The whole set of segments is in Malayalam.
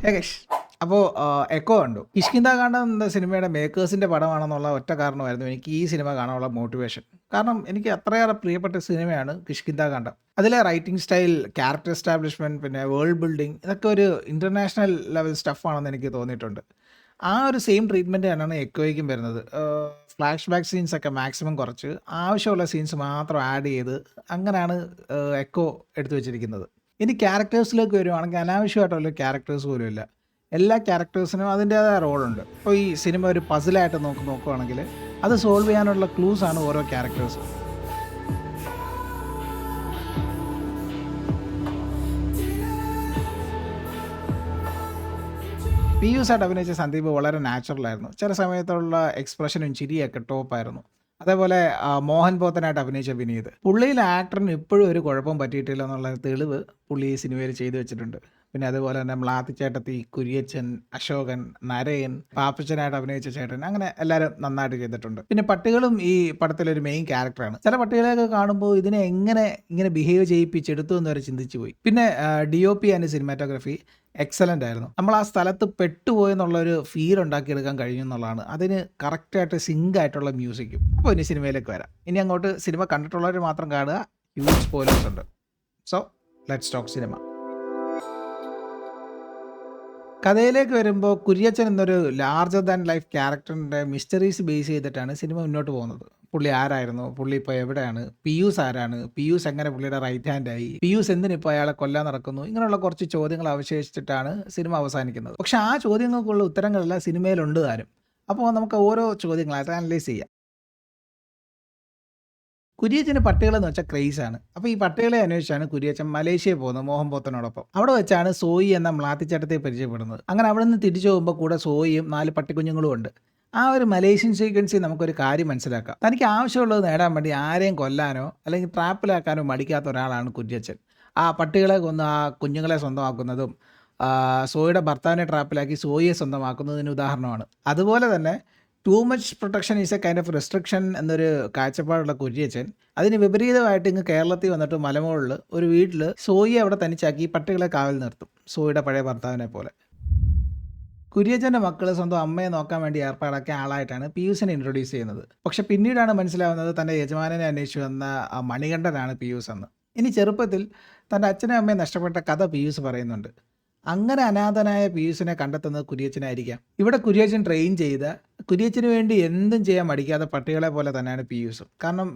ഏകേഷ് അപ്പോൾ എക്കോ കണ്ടു. കിഷ്കിന്ധാകാന്ഡം എന്ന സിനിമയുടെ മേക്കേഴ്സിൻ്റെ പടമാണെന്നുള്ള ഒറ്റ കാരണമായിരുന്നു എനിക്ക് ഈ സിനിമ കാണാനുള്ള മോട്ടിവേഷൻ. കാരണം എനിക്ക് അത്രയേറെ പ്രിയപ്പെട്ട സിനിമയാണ് കിഷ്കിന്ധാകാന്ഡം. അതിലെ റൈറ്റിംഗ് സ്റ്റൈൽ, ക്യാരക്ടർ എസ്റ്റാബ്ലിഷ്മെൻറ്റ്, പിന്നെ വേൾഡ് ബിൽഡിംഗ്, ഇതൊക്കെ ഒരു ഇൻ്റർനാഷണൽ ലെവൽ സ്റ്റഫാണെന്ന് എനിക്ക് തോന്നിയിട്ടുണ്ട്. ആ ഒരു സെയിം ട്രീറ്റ്മെൻറ്റ് തന്നെയാണ് എക്കോയ്ക്കും വരുന്നത്. ഫ്ലാഷ് ബാക്ക് സീൻസൊക്കെ മാക്സിമം കുറച്ച് ആവശ്യമുള്ള സീൻസ് മാത്രം ആഡ് ചെയ്ത് അങ്ങനെയാണ് എക്കോ എടുത്തു വെച്ചിരിക്കുന്നത്. ഇനി ക്യാരക്ടേഴ്സിലേക്ക് വരുവാണെങ്കിൽ അനാവശ്യമായിട്ടുള്ള ക്യാരക്ടേഴ്സ് പോലും ഇല്ല. എല്ലാ ക്യാരക്ടേഴ്സിനും അതിൻ്റേതായ റോളുണ്ട്. ഇപ്പോൾ ഈ സിനിമ ഒരു പസിലായിട്ട് നോക്കുവാണെങ്കിൽ അത് സോൾവ് ചെയ്യാനുള്ള ക്ലൂസാണ് ഓരോ ക്യാരക്ടേഴ്സും. പിയൂസായിട്ട് അഭിനയിച്ച സന്ദീപ് വളരെ നാച്ചുറലായിരുന്നു. ചില സമയത്തുള്ള എക്സ്പ്രഷനും ചിരിയൊക്കെ ടോപ്പായിരുന്നു. അതേപോലെ മോഹൻ പോത്തനായിട്ട് അഭിനയിച്ച വിനീത്. പുള്ളിയിലെ ആക്ടറിന് ഇപ്പോഴും ഒരു കുഴപ്പം പറ്റിയിട്ടില്ല എന്നുള്ള തെളിവ് പുള്ളി ഈ സിനിമയിൽ ചെയ്തു വെച്ചിട്ടുണ്ട്. പിന്നെ അതുപോലെ തന്നെ മ്ലാത്തിച്ചേട്ടത്തി, കുര്യച്ചൻ, അശോകൻ, നരയൻ, പാപ്പച്ചനായിട്ട് അഭിനയിച്ച ചേട്ടൻ, അങ്ങനെ എല്ലാവരും നന്നായിട്ട് ചെയ്തിട്ടുണ്ട്. പിന്നെ പട്ടികളും ഈ പടത്തിലൊരു മെയിൻ ക്യാരക്ടറാണ്. ചില പട്ടികളെയൊക്കെ കാണുമ്പോൾ ഇതിനെ എങ്ങനെ ഇങ്ങനെ ബിഹേവ് ചെയ്യിപ്പിച്ചെടുത്തു എന്ന് വരെ ചിന്തിച്ചു പോയി. പിന്നെ DOP ആൻഡ് സിനിമാറ്റോഗ്രഫി എക്സലൻ്റ് ആയിരുന്നു. നമ്മൾ ആ സ്ഥലത്ത് പെട്ടുപോയെന്നുള്ളൊരു ഫീൽ ഉണ്ടാക്കിയെടുക്കാൻ കഴിഞ്ഞു എന്നുള്ളതാണ്. അതിന് കറക്റ്റായിട്ട് സിങ്ക് ആയിട്ടുള്ള മ്യൂസിക്കും. അപ്പോൾ ഇനി സിനിമയിലേക്ക് വരാം. ഇനി അങ്ങോട്ട് സിനിമ കണ്ടിട്ടുള്ളവർ മാത്രം കാണുക. ഹ്യൂജ് സ്പോയിലേഴ്സ് ഉണ്ട്. സോ ലെറ്റ്സ് ടോക്ക് സിനിമ. കഥയിലേക്ക് വരുമ്പോൾ കുര്യച്ചൻ എന്നൊരു ലാർജർ ദാൻ ലൈഫ് ക്യാരക്ടറിൻ്റെ മിസ്റ്ററീസ് ബേസ് ചെയ്തിട്ടാണ് സിനിമ മുന്നോട്ട് പോകുന്നത്. പുള്ളി ആരായിരുന്നു, പുള്ളി ഇപ്പോൾ എവിടെയാണ്, പിയൂസ് ആരാണ്, പിയൂസ് എങ്ങനെ പുള്ളിയുടെ റൈറ്റ് ഹാൻഡായി, പിയൂസ് എന്തിനിപ്പോൾ അയാളെ കൊല്ലാൻ നടക്കുന്നു, ഇങ്ങനെയുള്ള കുറച്ച് ചോദ്യങ്ങൾ അവശേഷിച്ചിട്ടാണ് സിനിമ അവസാനിക്കുന്നത്. പക്ഷേ ആ ചോദ്യങ്ങൾക്കുള്ള ഉത്തരങ്ങളെല്ലാം സിനിമയിലുണ്ട് താനും. അപ്പോൾ നമുക്ക് ഓരോ ചോദ്യങ്ങളായിട്ട് അനലൈസ് ചെയ്യാം. കുര്യച്ചന് പട്ടികളെന്ന് വെച്ചാൽ ക്രേസാണ്. അപ്പോൾ ഈ പട്ടികളെ അന്വേഷിച്ചാണ് കുര്യച്ചൻ മലേഷ്യയിൽ പോകുന്നത് മോഹൻ പോത്തനോടൊപ്പം. അവിടെ വെച്ചാണ് സോയി എന്ന മ്ലാത്തിച്ചേട്ടത്തെ പരിചയപ്പെടുന്നത്. അങ്ങനെ അവിടെ നിന്ന് തിരിച്ചു പോകുമ്പോൾ കൂടെ സോയിയും 4 പട്ടിക്കുഞ്ഞുങ്ങളും ഉണ്ട്. ആ ഒരു മലേഷ്യൻ സീക്വൻസിൽ നമുക്കൊരു കാര്യം മനസ്സിലാക്കാം. തനിക്ക് ആവശ്യമുള്ളത് നേടാൻ വേണ്ടി ആരെയും കൊല്ലാനോ അല്ലെങ്കിൽ ട്രാപ്പിലാക്കാനോ മടിക്കാത്ത ഒരാളാണ് കുര്യച്ചൻ. ആ പട്ടികളെ കൊന്ന് ആ കുഞ്ഞുങ്ങളെ സ്വന്തമാക്കുന്നതും സോയിയുടെ ഭർത്താവിനെ ട്രാപ്പിലാക്കി സോയിയെ സ്വന്തമാക്കുന്നതിന് ഉദാഹരണമാണ്. അതുപോലെ തന്നെ too much protection is A kind of restriction എന്നൊരു കാഴ്ചപ്പാടുള്ള കുര്യച്ചൻ അതിന് വിപരീതമായിട്ട് ഇങ്ങ് കേരളത്തിൽ വന്നിട്ട് മലമുകളിൽ ഒരു വീട്ടിൽ സോയിയെ അവിടെ തനിച്ചാക്കി പട്ടികളെ കാവൽ നിർത്തും, സോയിയുടെ പഴയ ഭർത്താവിനെ പോലെ. കുര്യച്ചൻ്റെ മക്കൾ സ്വന്തം അമ്മയെ നോക്കാൻ വേണ്ടി ഏർപ്പാടാക്കിയ ആളായിട്ടാണ് പിയൂസിനെ ഇൻട്രൊഡ്യൂസ് ചെയ്യുന്നത്. പക്ഷെ പിന്നീടാണ് മനസ്സിലാവുന്നത് തൻ്റെ യജമാനനെ അന്വേഷിച്ച് വന്ന മണികണ്ഠനാണ് പിയൂസ് എന്ന്. ഇനി ചെറുപ്പത്തിൽ തൻ്റെ അച്ഛനും അമ്മയെ നഷ്ടപ്പെട്ട കഥ പിയൂസ് പറയുന്നുണ്ട്. അങ്ങനെ അനാഥനായ പിയൂസിനെ കണ്ടെത്തുന്നത് കുര്യച്ചനായിരിക്കാം. ഇവിടെ കുര്യച്ചൻ ട്രെയിൻ ചെയ്ത, കുര്യച്ചന് വേണ്ടി എന്തും ചെയ്യാൻ മടിക്കാത്ത പട്ടികളെ പോലെ തന്നെയാണ് പിയൂസും. കാരണം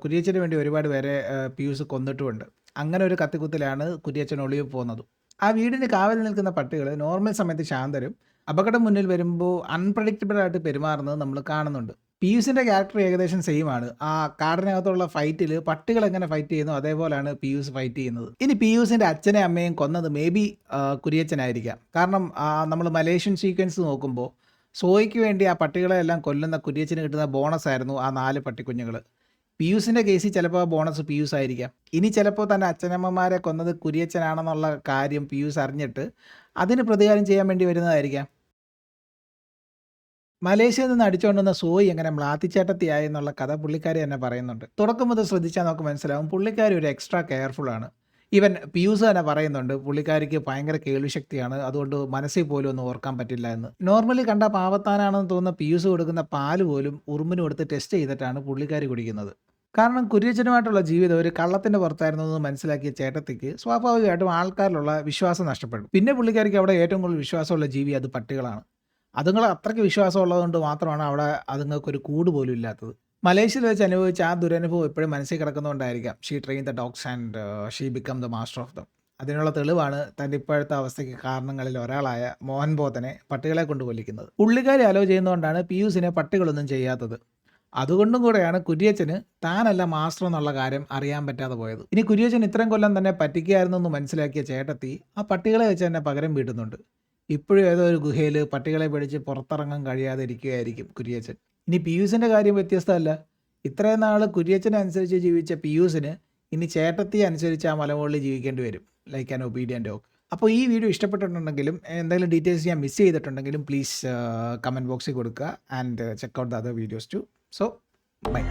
കുര്യച്ചന് വേണ്ടി ഒരുപാട് പേരെ പിയൂസ് കൊന്നിട്ടുമുണ്ട്. അങ്ങനെ ഒരു കത്തിക്കുത്തിലാണ് കുര്യച്ചൻ ഒളിവിൽ പോകുന്നതും. ആ വീടിന് കാവൽ നിൽക്കുന്ന പട്ടികൾ നോർമൽ സമയത്ത് ശാന്തരും അപകടം മുന്നിൽ വരുമ്പോൾ അൺപ്രഡിക്റ്റബിൾ ആയിട്ട് പെരുമാറുന്നത് നമ്മൾ കാണുന്നുണ്ട്. പിയൂസിൻ്റെ ക്യാരക്ടർ ഏകദേശം സെയിം ആണ്. ആ കാടിനകത്തുള്ള ഫൈറ്റിൽ പട്ടികൾ എങ്ങനെ ഫൈറ്റ് ചെയ്യുന്നു അതേപോലെയാണ് പിയൂസ് ഫൈറ്റ് ചെയ്യുന്നത്. ഇനി പിയൂസിൻ്റെ അച്ഛനെ അമ്മയും കൊന്നത് മേ ബി കുര്യച്ചനായിരിക്കാം. കാരണം നമ്മൾ മലേഷ്യൻ സീക്വൻസ് നോക്കുമ്പോൾ സോയ്ക്ക് വേണ്ടി ആ പട്ടികളെ എല്ലാം കൊല്ലുന്ന കുര്യച്ചന് കിട്ടുന്ന ബോണസ് ആയിരുന്നു ആ 4 പട്ടിക്കുഞ്ഞുങ്ങൾ. പിയൂസിൻ്റെ കേസിൽ ചിലപ്പോൾ ആ ബോണസ് പിയൂസ് ആയിരിക്കാം. ഇനി ചിലപ്പോൾ തൻ്റെ അച്ഛനമ്മമാരെ കൊന്നത് കുര്യച്ചനാണെന്നുള്ള കാര്യം പിയൂസ് അറിഞ്ഞിട്ട് അതിന് പ്രതികാരം ചെയ്യാൻ വേണ്ടി വരുന്നതായിരിക്കാം. മലേഷ്യയിൽ നിന്ന് അടിച്ചുകൊണ്ടുവന്ന സോയി എങ്ങനെ മ്ലാത്തിച്ചേട്ടത്തിയായി എന്നുള്ള കഥ പുള്ളിക്കാരി തന്നെ പറയുന്നുണ്ട്. തുടക്കം മുതൽ ശ്രദ്ധിച്ചാൽ നമുക്ക് മനസ്സിലാവും പുള്ളിക്കാരി ഒരു എക്സ്ട്രാ കെയർഫുള്ളാണ്. ഈവൻ പിയൂസ് തന്നെ പറയുന്നുണ്ട് പുള്ളിക്കാരിക്ക് ഭയങ്കര കേൾവിശക്തിയാണ്, അതുകൊണ്ട് മനസ്സിൽ പോലും ഒന്നും ഓർക്കാൻ പറ്റില്ല എന്ന്. നോർമലി കണ്ട പാവത്താനാണെന്ന് തോന്നുന്ന പിയൂസ് കൊടുക്കുന്ന പാല് പോലും ഉറുമ്പിന് കൊടുത്ത് ടെസ്റ്റ് ചെയ്തിട്ടാണ് പുള്ളിക്കാരി കുടിക്കുന്നത്. കാരണം കുര്യച്ചനുമായിട്ടുള്ള ജീവിതം ഒരു കള്ളത്തിൻ്റെ പുറത്തായിരുന്നു എന്ന് മനസ്സിലാക്കിയ ചേട്ടത്തിക്ക് സ്വാഭാവികമായിട്ടും ആൾക്കാരിലുള്ള വിശ്വാസം നഷ്ടപ്പെടും. പിന്നെ പുള്ളിക്കാരിക്ക് അവിടെ ഏറ്റവും കൂടുതൽ വിശ്വാസമുള്ള ജീവി അത് പട്ടികളാണ്. അതുങ്ങൾ അത്രയ്ക്ക് വിശ്വാസമുള്ളതുകൊണ്ട് മാത്രമാണ് അവിടെ അതുങ്ങൾക്കൊരു കൂട് പോലും ഇല്ലാത്തത്. മലേഷ്യയിൽ വെച്ച് അനുഭവിച്ച ആ ദുരനുഭവം എപ്പോഴും മനസ്സിൽ കിടക്കുന്നതുകൊണ്ടായിരിക്കാം she train the dogs and she become the master of them. അതിനുള്ള തെളിവാണ് തൻ്റെ ഇപ്പോഴത്തെ അവസ്ഥയ്ക്ക് കാരണങ്ങളിൽ ഒരാളായ മോഹൻ പോത്തനെ പട്ടികളെ കൊണ്ട് കൊല്ലിക്കുന്നത്. പുള്ളിക്കാരി അലോ ചെയ്യുന്നതുകൊണ്ടാണ് പിയൂസിനെ പട്ടികളൊന്നും ചെയ്യാത്തത്. അതുകൊണ്ടും കൂടെയാണ് കുര്യച്ചന് താനല്ല മാസ്റ്റർ എന്നുള്ള കാര്യം അറിയാൻ പറ്റാതെ പോയത്. ഇനി കുര്യച്ചൻ ഇത്രയും കൊല്ലം തന്നെ പറ്റിക്കുകയായിരുന്നു എന്ന് മനസ്സിലാക്കിയ ചേട്ടത്തി ആ പട്ടികളെ വെച്ച് തന്നെ പകരം വീട്ടുന്നുണ്ട്. ഇപ്പോഴും ഏതോ ഒരു ഗുഹയിൽ പട്ടികളെ പിടിച്ച് പുറത്തിറങ്ങാൻ കഴിയാതെ ഇരിക്കുകയായിരിക്കും കുര്യച്ചൻ. ഇനി പിയൂസിൻ്റെ കാര്യം വ്യത്യസ്തമല്ല. ഇത്രയും നാൾ കുര്യച്ചനെ അനുസരിച്ച് ജീവിച്ച പിയൂസിന് ഇനി ചേട്ടത്തിയെ അനുസരിച്ച് ആ മലമുകളിൽ ജീവിക്കേണ്ടി വരും, ലൈക്ക് ആൻ ഒബീഡിയൻ്റ് ഡോഗ്. അപ്പോൾ ഈ വീഡിയോ ഇഷ്ടപ്പെട്ടിട്ടുണ്ടെങ്കിലും എന്തെങ്കിലും ഡീറ്റെയിൽസ് ഞാൻ മിസ് ചെയ്തിട്ടുണ്ടെങ്കിലും പ്ലീസ് കമൻറ്റ് ബോക്സിൽ കൊടുക്കുക and check out the other videos too. So by.